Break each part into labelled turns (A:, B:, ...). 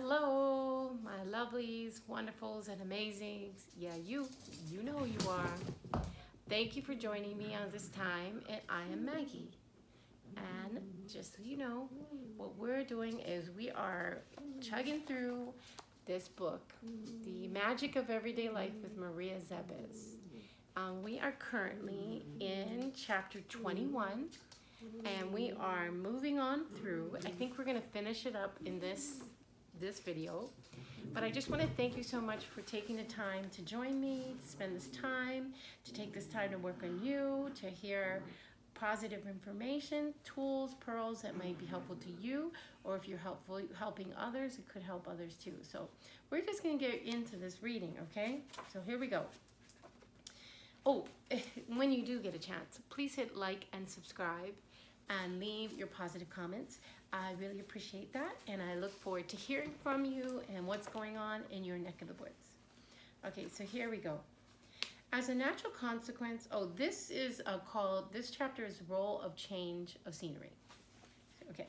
A: Hello, my lovelies, wonderfuls, and amazings. Yeah, you know who you are. Thank you for joining me on this time, and I am Maggie. And just so you know, what we're doing is we are chugging through this book, The Magic of Everyday Life with Maria Szepes. We are currently in chapter 21, and we are moving on through. I think we're going to finish it up in this video, but I just want to thank you so much for taking the time to join me, to spend this time, to take this time to work on you, to hear positive information, tools, pearls that might be helpful to you, or if you're helping others, it could help others too. So we're just going to get into this reading, okay? So here we go. Oh, when you do get a chance, please hit like and subscribe and leave your positive comments. I really appreciate that, and I look forward to hearing from you and what's going on in your neck of the woods. Okay, so here we go. As a natural consequence, this chapter is Role of Change of Scenery. Okay,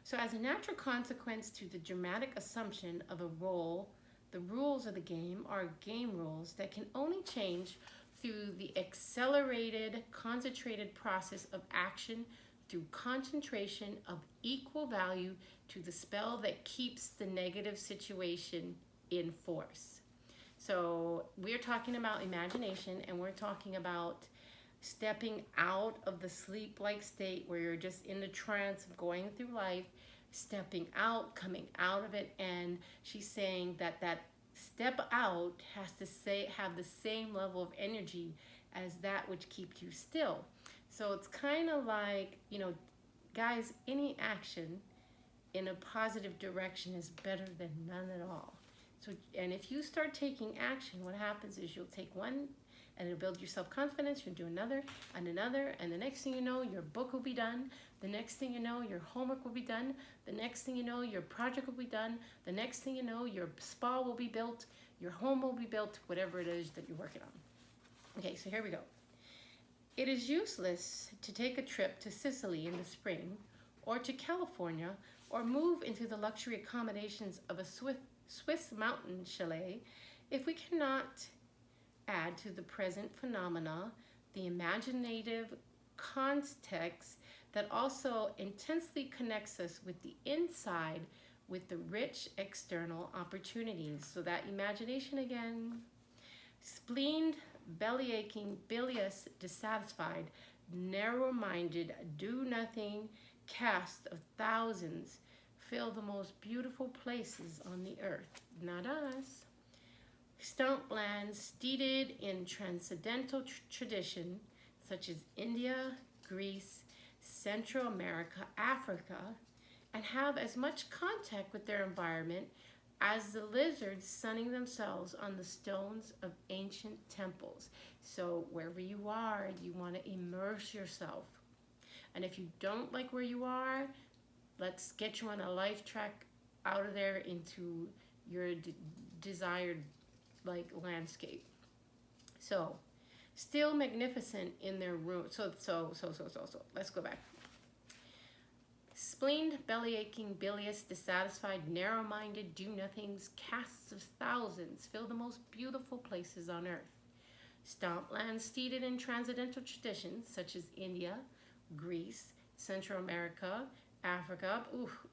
A: so as a natural consequence to the dramatic assumption of a role, the rules of the game are game rules that can only change through the accelerated, concentrated process of action through concentration of equal value to the spell that keeps the negative situation in force. So we're talking about imagination, and we're talking about stepping out of the sleep-like state where you're just in the trance of going through life, stepping out, coming out of it, and she's saying that step out has to have the same level of energy as that which keeps you still. So it's kind of like, guys, any action in a positive direction is better than none at all. So, and if you start taking action, what happens is you'll take one and it'll build your self-confidence. You'll do another and another, and the next thing you know, your book will be done. The next thing you know, your homework will be done. The next thing you know, your project will be done. The next thing you know, your spa will be built. Your home will be built, whatever it is that you're working on. Okay, so here we go. It is useless to take a trip to Sicily in the spring, or to California, or move into the luxury accommodations of a Swiss mountain chalet if we cannot add to the present phenomena the imaginative context that also intensely connects us with the inside with the rich external opportunities. So that imagination again. Spleened, belly-aching, bilious, dissatisfied, narrow-minded, do-nothing cast of thousands fill the most beautiful places on the earth. Not us. Stump lands steeped in transcendental tradition, such as India, Greece, Central America, Africa, and have as much contact with their environment as the lizards sunning themselves on the stones of ancient temples. So wherever you are, you want to immerse yourself. And if you don't like where you are, let's get you on a life track out of there into your desired landscape. So, still magnificent in their room. So, let's go back. Spleened, belly-aching, bilious, dissatisfied, narrow-minded, do-nothings, casts of thousands fill the most beautiful places on earth. Stomp lands steeped in transcendental traditions such as India, Greece, Central America, Africa,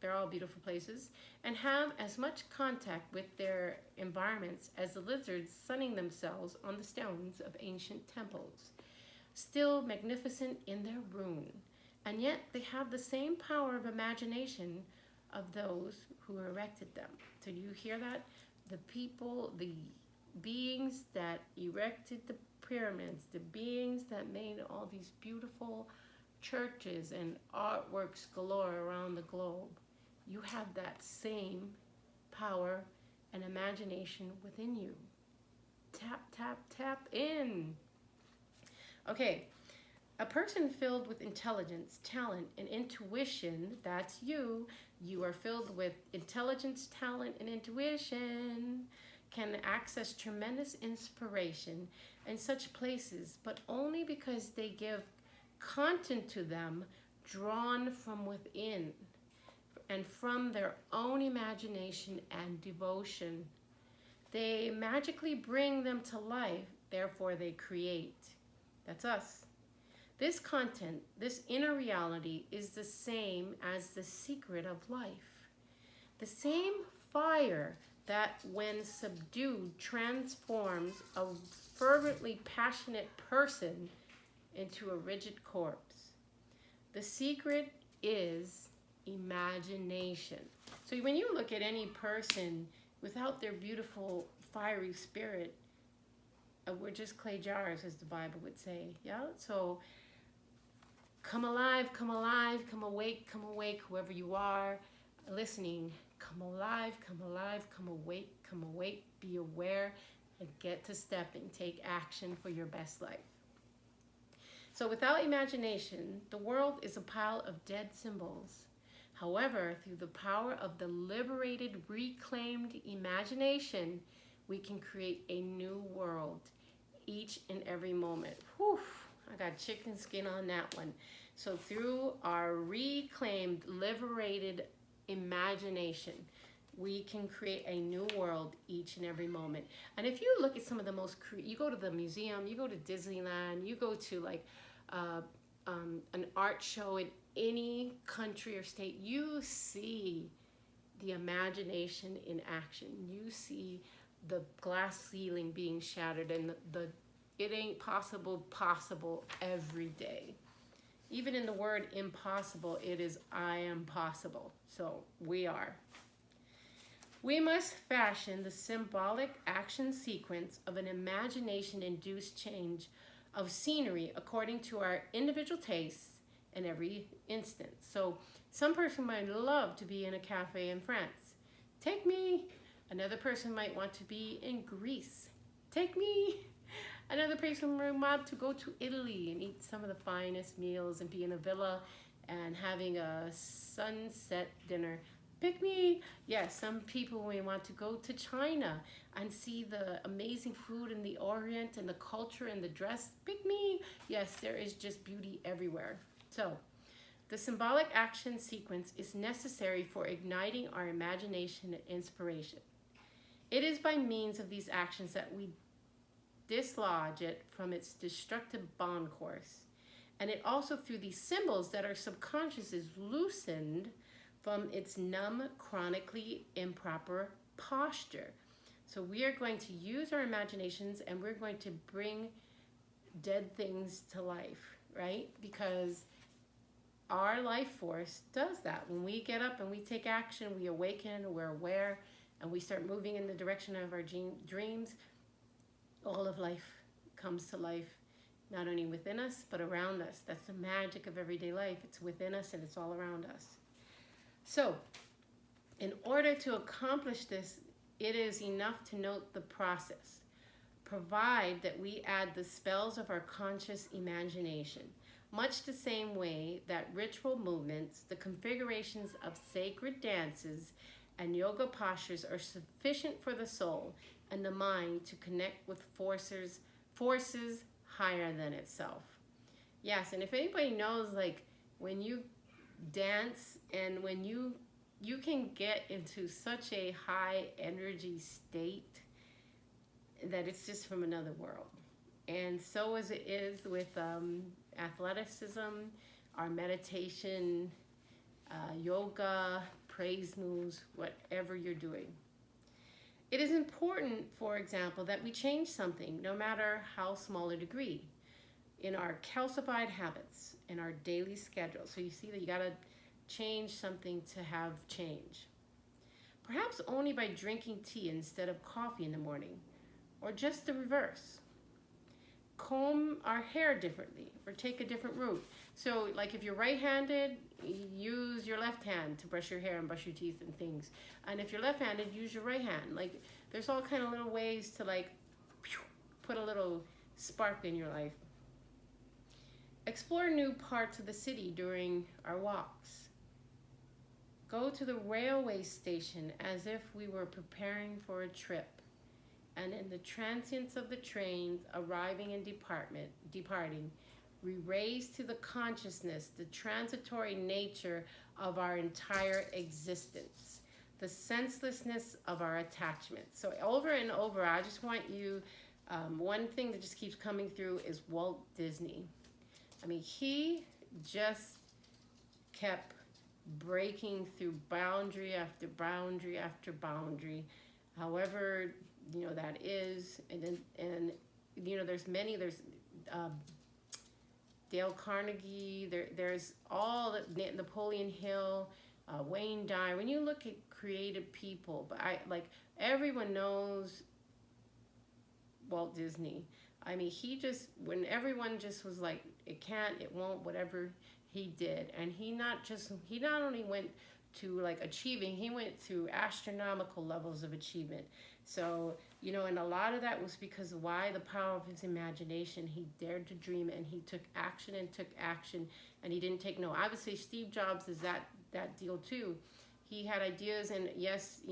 A: they're all beautiful places, and have as much contact with their environments as the lizards sunning themselves on the stones of ancient temples. Still magnificent in their ruin, and yet they have the same power of imagination of those who erected them. So do you hear that? The people, the beings that erected the pyramids, the beings that made all these beautiful churches and artworks galore around the globe, you have that same power and imagination within you. Tap, tap, tap in. Okay, a person filled with intelligence, talent, and intuition, that's you. You are filled with intelligence, talent, and intuition, can access tremendous inspiration in such places, but only because they give content to them drawn from within. and from their own imagination and devotion. They magically bring them to life, therefore they create. That's us. This content, this inner reality, is the same as the secret of life. The same fire that, when subdued, transforms a fervently passionate person into a rigid corpse. The secret is imagination. So when you look at any person without their beautiful fiery spirit, we're just clay jars, as the Bible would say. Yeah. So come alive, come awake, come awake, whoever you are listening. Come alive, come awake, be aware, and get to step and take action for your best life. So without imagination, the world is a pile of dead symbols. However, through the power of the liberated, reclaimed imagination, we can create a new world each and every moment. Whew, I got chicken skin on that one. So through our reclaimed, liberated imagination, we can create a new world each and every moment. And if you look at some of the most, you go to the museum, you go to Disneyland, you go to like an art show in any country or state, you see the imagination in action. You see the glass ceiling being shattered, and the it ain't possible every day. Even in the word impossible, it is I am possible. So we are. We must fashion the symbolic action sequence of an imagination-induced change of scenery according to our individual tastes in every instance. So some person might love to be in a cafe in France. Take me. Another person might want to be in Greece. Take me. Another person might want to go to Italy and eat some of the finest meals and be in a villa and having a sunset dinner. Pick me. Yes, some people may want to go to China and see the amazing food in the Orient and the culture and the dress. Pick me. Yes, there is just beauty everywhere. So, the symbolic action sequence is necessary for igniting our imagination and inspiration. It is by means of these actions that we dislodge it from its destructive bond course. And it also through these symbols that our subconscious is loosened from its numb, chronically improper posture. So we are going to use our imaginations and we're going to bring dead things to life, right? Because our life force does that. When we get up and we take action, we awaken, we're aware, and we start moving in the direction of our dreams, all of life comes to life, not only within us, but around us. That's the magic of everyday life. It's within us and it's all around us. So, in order to accomplish this, it is enough to note the process. Provide that we add the spells of our conscious imagination, much the same way that ritual movements, the configurations of sacred dances, and yoga postures are sufficient for the soul and the mind to connect with forces higher than itself. Yes, and if anybody knows, like when you dance and when you can get into such a high energy state that it's just from another world. And so as it is with athleticism, our meditation, yoga, praise moves, whatever you're doing. It is important, for example, that we change something, no matter how small a degree, in our calcified habits, in our daily schedule. So you see that you gotta change something to have change. Perhaps only by drinking tea instead of coffee in the morning, or just the reverse. Comb our hair differently, or take a different route. So like if you're right-handed, use your left hand to brush your hair and brush your teeth and things. And if you're left-handed, use your right hand. Like there's all kind of little ways to like put a little spark in your life. Explore new parts of the city during our walks. Go to the railway station as if we were preparing for a trip. And in the transience of the trains arriving and departing, We raise to the consciousness the transitory nature of our entire existence, the senselessness of our attachment. So over and over, I just want you, one thing that just keeps coming through is Walt Disney. I mean, he just kept breaking through boundary after boundary after boundary, however, that is. And there's many, there's Dale Carnegie, there's all Napoleon Hill, Wayne Dyer. When you look at creative people, but everyone knows Walt Disney. I mean, when everyone just was like, it can't, it won't, whatever, he did. And he not only went to achieving, he went to astronomical levels of achievement. So, and a lot of that was because why? The power of his imagination. He dared to dream, and he took action, and he didn't take no. I would say Steve Jobs is that deal too. He had ideas, and yes,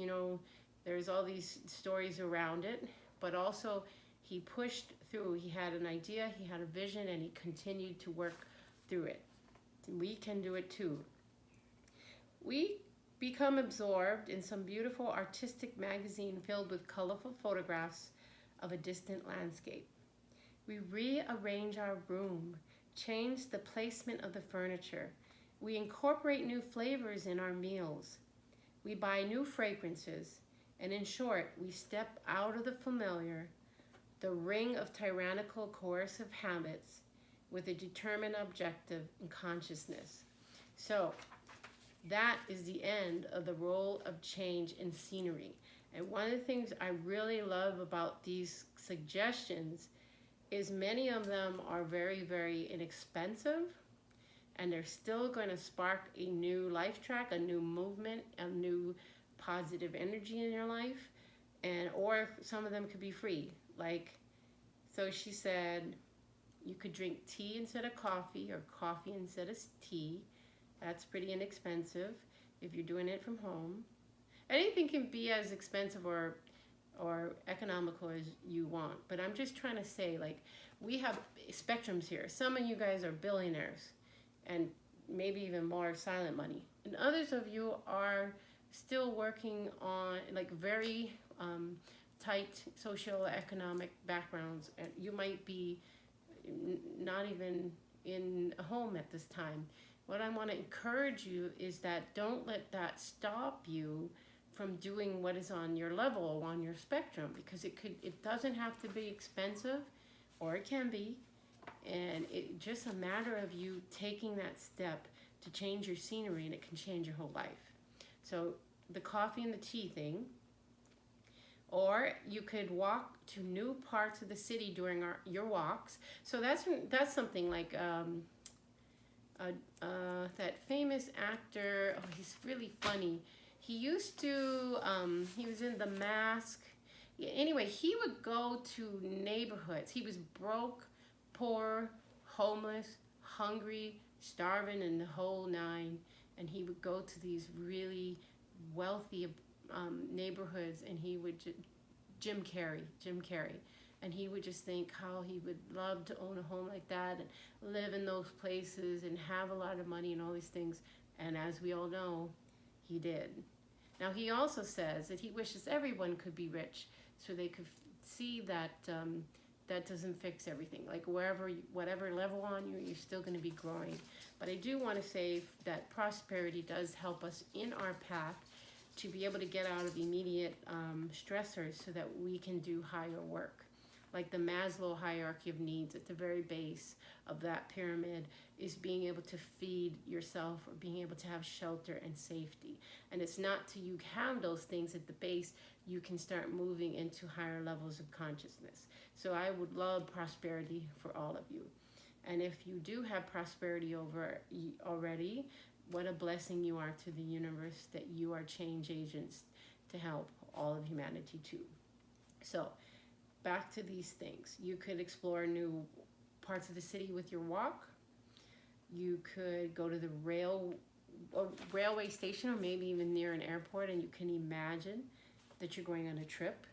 A: there's all these stories around it, but also he pushed through. He had an idea, he had a vision, and he continued to work through it. We can do it too. We become absorbed in some beautiful artistic magazine filled with colorful photographs of a distant landscape. We rearrange our room, change the placement of the furniture. We incorporate new flavors in our meals. We buy new fragrances, and in short, we step out of the familiar, the ring of tyrannical coercive habits, with a determined objective and consciousness. So, that is the end of the role of change in scenery. And one of the things I really love about these suggestions is many of them are very, very inexpensive, and they're still going to spark a new life track, a new movement, a new positive energy in your life. Or some of them could be free. So she said, you could drink tea instead of coffee, or coffee instead of tea. That's pretty inexpensive if you're doing it from home. Anything can be as expensive or economical as you want. But I'm just trying to say, we have spectrums here. Some of you guys are billionaires, and maybe even more silent money. And others of you are still working on very tight socioeconomic backgrounds. And you might be not even in a home at this time. What I want to encourage you is that don't let that stop you from doing what is on your level, on your spectrum, because it doesn't have to be expensive, or it can be, and it's just a matter of you taking that step to change your scenery, and it can change your whole life. So the coffee and the tea thing, or you could walk to new parts of the city during your walks. So that's something like that famous actor. Oh, he's really funny. He used to. He was in The Mask. Yeah, anyway, he would go to neighborhoods. He was broke, poor, homeless, hungry, starving, and the whole nine. And he would go to these really wealthy neighborhoods, and he would Jim Carrey, and he would just think how he would love to own a home like that and live in those places and have a lot of money and all these things. And as we all know, he did. Now he also says that he wishes everyone could be rich, so they could see that that doesn't fix everything. Whatever level on you're still going to be growing. But I do want to say that prosperity does help us in our path to be able to get out of immediate stressors so that we can do higher work. Like the Maslow hierarchy of needs, at the very base of that pyramid is being able to feed yourself, or being able to have shelter and safety. And it's not till you have those things at the base, you can start moving into higher levels of consciousness. So I would love prosperity for all of you. And if you do have prosperity already, what a blessing you are to the universe, that you are change agents to help all of humanity too. So back to these things. You could explore new parts of the city with your walk. You could go to the railway station, or maybe even near an airport, and you can imagine that you're going on a trip.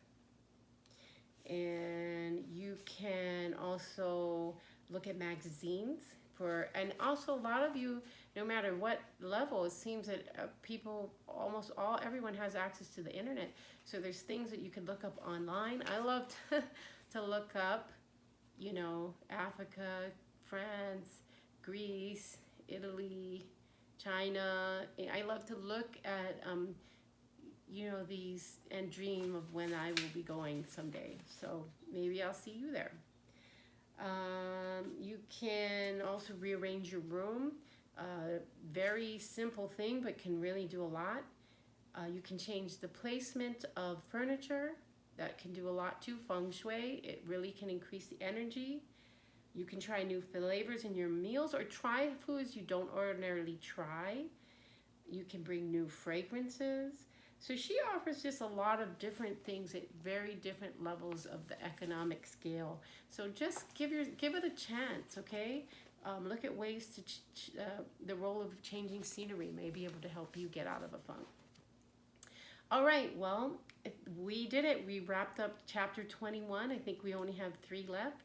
A: And you can also look at magazines for, and also a lot of you, no matter what level, it seems that people, almost all, everyone has access to the internet. So there's things that you can look up online. I love to look up, you know, Africa, France, Greece, Italy, China. I love to look at, you know, these and dream of when I will be going someday. So maybe I'll see you there. You can also rearrange your room. Very simple thing, but can really do a lot. You can change the placement of furniture. That can do a lot too. Feng Shui, it really can increase the energy. You can try new flavors in your meals or try foods you don't ordinarily try. You can bring new fragrances. So she offers just a lot of different things at very different levels of the economic scale. So just give it a chance, okay? Look at ways to the role of changing scenery may be able to help you get out of a funk. All right, well, we did it. We wrapped up chapter 21. I think we only have 3 left.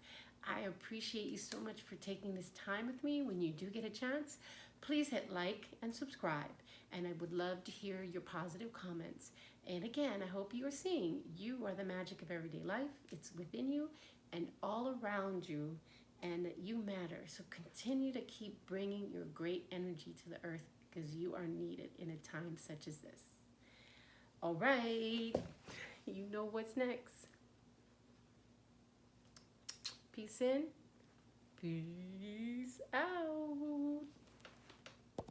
A: I appreciate you so much for taking this time with me. When you do get a chance, please hit like and subscribe. And I would love to hear your positive comments. And again, I hope you are seeing you are the magic of everyday life. It's within you and all around you, and you matter. So continue to keep bringing your great energy to the earth because you are needed in a time such as this. All right, you know what's next. Peace in, peace out.